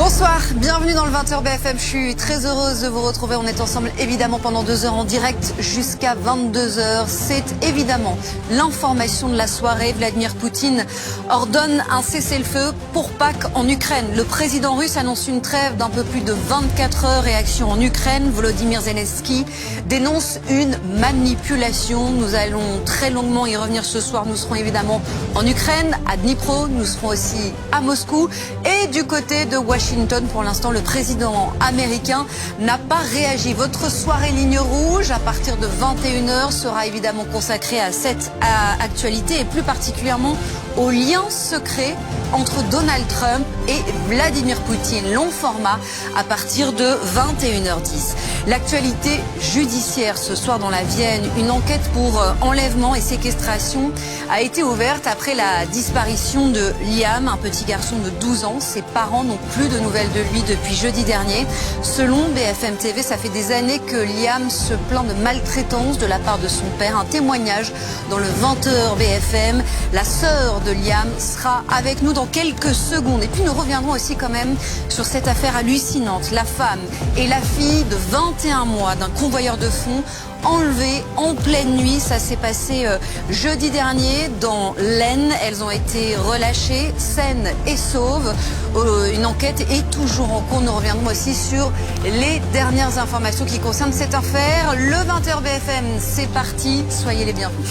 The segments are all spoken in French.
Bonsoir, bienvenue dans le 20h BFM. Je suis très heureuse de vous retrouver. On est ensemble évidemment pendant 2 heures en direct jusqu'à 22h. C'est évidemment l'information de la soirée. Vladimir Poutine ordonne un cessez-le-feu pour Pâques en Ukraine. Le président russe annonce une trêve d'un peu plus de 24 heures. Réaction en Ukraine. Volodymyr Zelensky dénonce une manipulation. Nous allons très longuement y revenir ce soir. Nous serons évidemment en Ukraine, à Dnipro. Nous serons aussi à Moscou et du côté de Washington. Pour l'instant, le président américain n'a pas réagi. Votre soirée ligne rouge, à partir de 21h, sera évidemment consacrée à cette actualité et plus particulièrement au lien secret entre Donald Trump et Vladimir Poutine. Long format à partir de 21h10. L'actualité judiciaire ce soir dans la Vienne, une enquête pour enlèvement et séquestration a été ouverte après la disparition de Liam, un petit garçon de 12 ans. Ses parents n'ont plus de nouvelles de lui depuis jeudi dernier. Selon BFM TV, ça fait des années que Liam se plaint de maltraitance de la part de son père. Un témoignage dans le 20h BFM. La sœur de Liam sera avec nous dans quelques secondes. Et puis nous reviendrons aussi quand même sur cette affaire hallucinante. La femme et la fille de 21 mois d'un convoyeur de fonds enlevées en pleine nuit. Ça s'est passé jeudi dernier dans l'Aisne. Elles ont été relâchées saines et sauves. Une enquête est toujours en cours. Nous reviendrons aussi sur les dernières informations qui concernent cette affaire. Le 20h BFM, c'est parti. Soyez les bienvenus.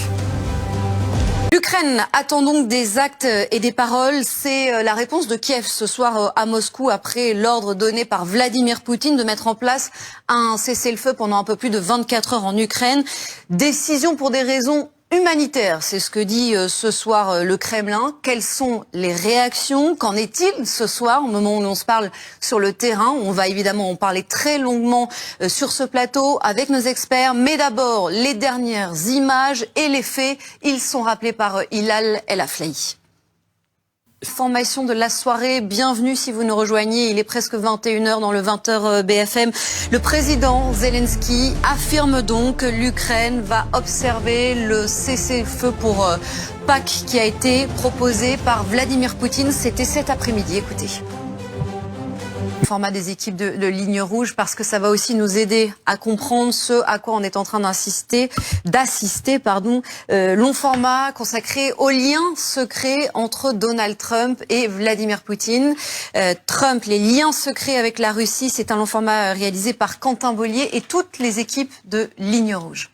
L'Ukraine attend donc des actes et des paroles. C'est la réponse de Kiev ce soir à Moscou après l'ordre donné par Vladimir Poutine de mettre en place un cessez-le-feu pendant un peu plus de 24 heures en Ukraine. Décision pour des raisons humanitaires, c'est ce que dit ce soir le Kremlin. Quelles sont les réactions? Qu'en est-il ce soir, au moment où on se parle sur le terrain? On va évidemment en parler très longuement sur ce plateau avec nos experts. Mais d'abord, les dernières images et les faits, ils sont rappelés par Hilal El Aflahi. Formation de la soirée, bienvenue si vous nous rejoignez, il est presque 21h dans le 20h BFM. Le président Zelensky affirme donc que l'Ukraine va observer le cessez-le-feu pour Pâques qui a été proposé par Vladimir Poutine. C'était cet après-midi, écoutez. Format des équipes de Ligne Rouge parce que ça va aussi nous aider à comprendre ce à quoi on est en train d'assister. Long format consacré au lien secret entre Donald Trump et Vladimir Poutine. Trump, les liens secrets avec la Russie, c'est un long format réalisé par Quentin Bollier et toutes les équipes de Ligne Rouge.